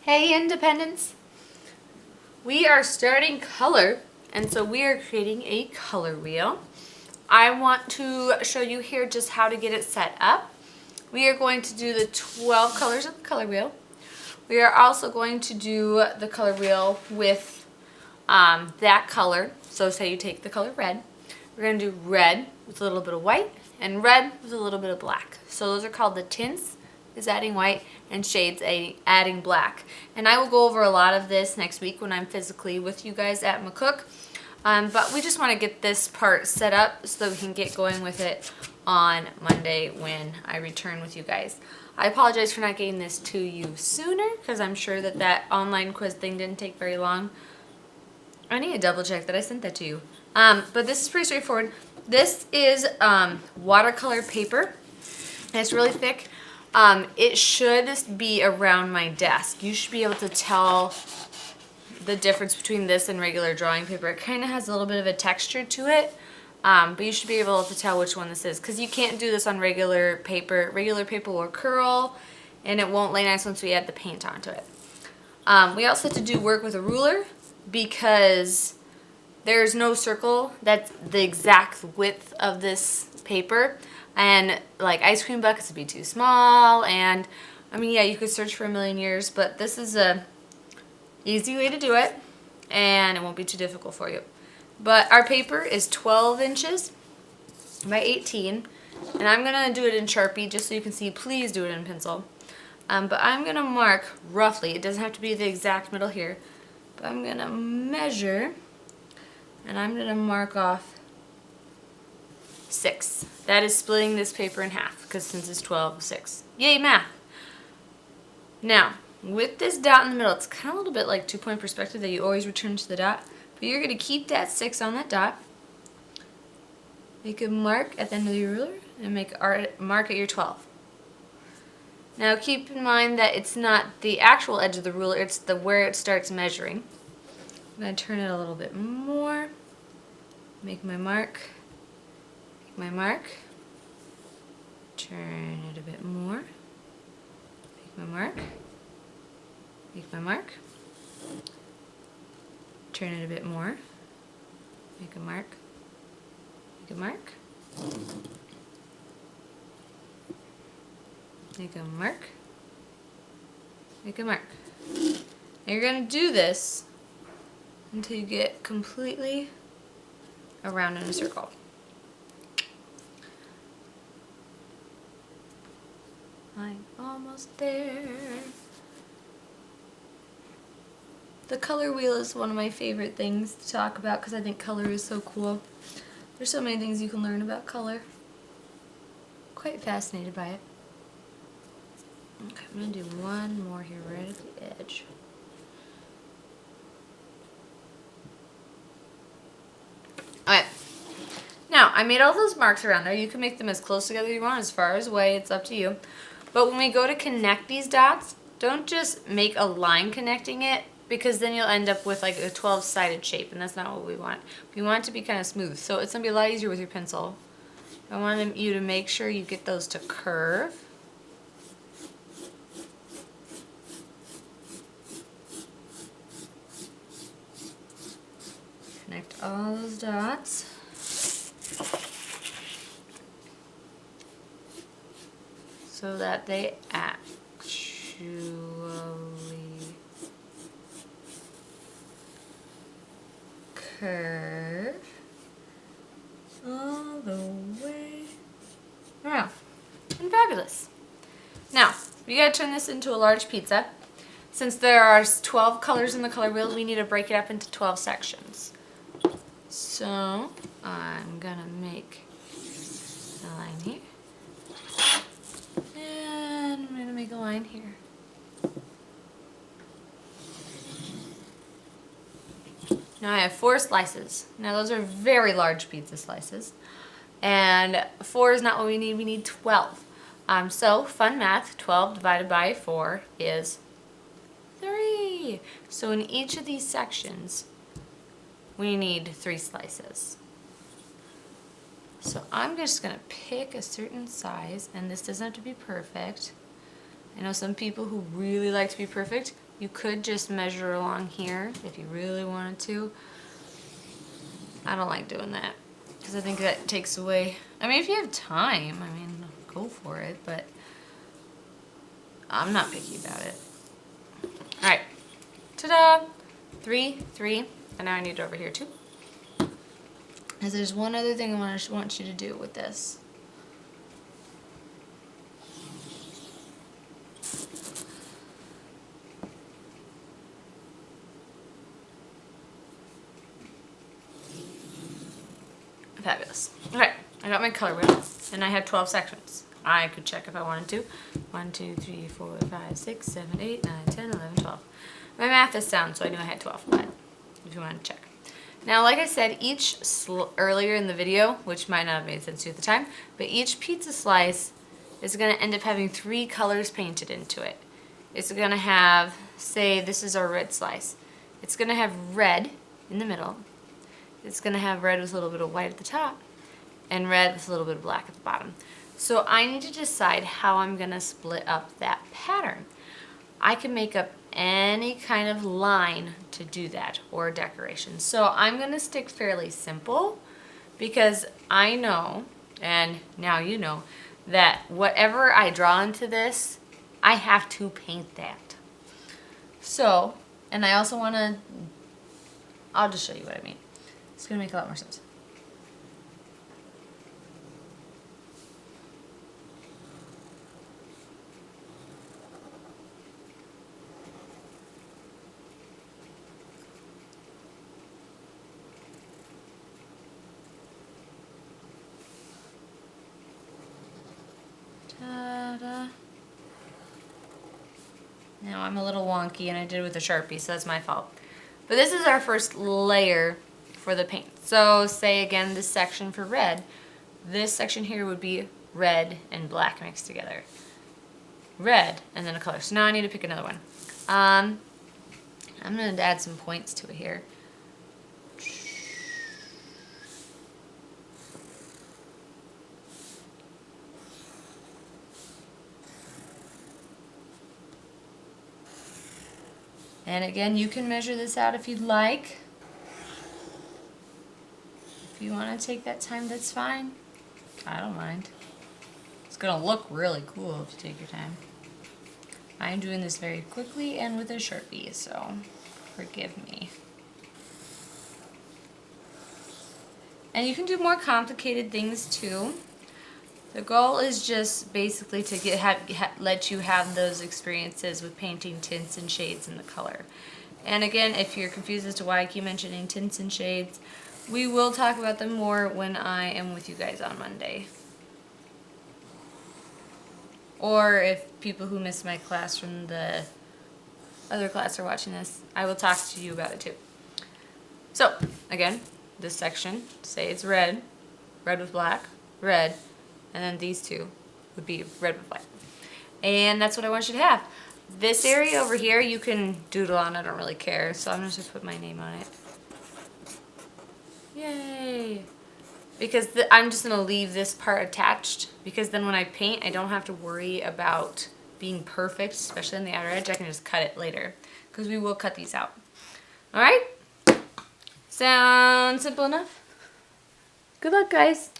Hey Independence! We are starting color, and so we are creating a color wheel. I want to show you here just how to get it set up. We are going to do the 12 colors of the color wheel. We are also going to do the color wheel with that color. So say you take the color red. We're going to do red with a little bit of white and red with a little bit of black. So those are called the tints, is adding white, and shades adding black. And I will go over a lot of this next week when I'm physically with you guys at McCook. But we just want to get this part set up so that we can get going with it on Monday when I return with you guys. I apologize for not getting this to you sooner because I'm sure that online quiz thing didn't take very long. I need to double check that I sent that to you. But this is pretty straightforward. This is watercolor paper, and it's really thick. It should be around my desk. You should be able to tell the difference between this and regular drawing paper. It kind of has a little bit of a texture to it, but you should be able to tell which one this is because you can't do this on regular paper. Regular paper will curl, and it won't lay nice once we add the paint onto it. We also have to do work with a ruler because there's no circle that's the exact width of this paper. And like ice cream buckets would be too small, and I mean, yeah, you could search for a million years, but this is a easy way to do it, and it won't be too difficult for you. But our paper is 12 inches by 18, and I'm gonna do it in Sharpie just so you can see. Please do it in pencil. But I'm gonna mark roughly. It doesn't have to be the exact middle here, but I'm gonna measure, and I'm gonna mark off 6. That is splitting this paper in half because since it's 12, 6. Yay, math! Now, with this dot in the middle, it's kind of a little bit like 2-point perspective that you always return to the dot, but you're going to keep that 6 on that dot. Make a mark at the end of your ruler and make a mark at your 12. Now keep in mind that it's not the actual edge of the ruler, it's where it starts measuring. I'm going to turn it a little bit more, make my mark. My mark, turn it a bit more, make my mark, make my mark, turn it a bit more, make a mark, make a mark, make a mark, make a mark. And you're going to do this until you get completely around in a circle. I'm almost there. The color wheel is one of my favorite things to talk about because I think color is so cool. There's so many things you can learn about color. Quite fascinated by it. Okay, I'm going to do one more here right at the edge. Alright. Now, I made all those marks around there. You can make them as close together as you want, as far as away, it's up to you. But when we go to connect these dots, don't just make a line connecting it, because then you'll end up with like a 12-sided shape, and that's not what we want. We want it to be kind of smooth, so it's going to be a lot easier with your pencil. I want you to make sure you get those to curve. Connect all those dots. So that they actually curve all the way around. And fabulous. Now, we gotta turn this into a large pizza. Since there are 12 colors in the color wheel, we need to break it up into 12 sections. So, I'm gonna make a line here. And I'm going to make a line here. Now I have 4 slices. Now those are very large pizza slices. And 4 is not what we need 12. So, fun math, 12 divided by 4 is 3. So in each of these sections, we need 3 slices. So I'm just going to pick a certain size, and this doesn't have to be perfect. I know some people who really like to be perfect. You could just measure along here if you really wanted to. I don't like doing that because I think that takes away, I mean, if you have time, I mean, go for it, but I'm not picky about it. All right, ta-da, 3, 3, and now I need it over here too. Because there's one other thing I want you to do with this. Fabulous. Okay, I got my color wheel, and I have 12 sections. I could check if I wanted to. 1, 2, 3, 4, 5, 6, 7, 8, 9, 10, 11, 12. My math is sound, so I knew I had 12, but if you want to check. Now, like I said, earlier in the video, which might not have made sense to you at the time, but each pizza slice is going to end up having 3 colors painted into it. It's going to have, say this is our red slice. It's going to have red in the middle. It's going to have red with a little bit of white at the top and red with a little bit of black at the bottom. So I need to decide how I'm going to split up that pattern. I can make up any kind of line to do that or decoration. So I'm going to stick fairly simple because I know, and now you know, that whatever I draw into this, I have to paint that. So, and I also want to, I'll just show you what I mean. It's going to make a lot more sense. Ta-da. Now I'm a little wonky and I did it with a Sharpie, so that's my fault. But this is our first layer for the paint. So say again this section for red, this section here would be red and black mixed together. Red and then a color. So now I need to pick another one. I'm going to add some points to it here. And again, you can measure this out if you'd like. If you want to take that time, that's fine. I don't mind. It's going to look really cool if you take your time. I'm doing this very quickly and with a Sharpie, so forgive me. And you can do more complicated things too. The goal is just basically to let you have those experiences with painting tints and shades in the color. And again, if you're confused as to why I keep mentioning tints and shades, we will talk about them more when I am with you guys on Monday. Or if people who missed my class from the other class are watching this, I will talk to you about it too. So, again, this section, say it's red, red with black, red, and then these two would be red with white. And that's what I want you to have. This area over here, you can doodle on, I don't really care, so I'm just going to put my name on it. Yay! Because I'm just going to leave this part attached, because then when I paint, I don't have to worry about being perfect, especially on the outer edge. I can just cut it later, because we will cut these out. Alright? Sound simple enough? Good luck, guys!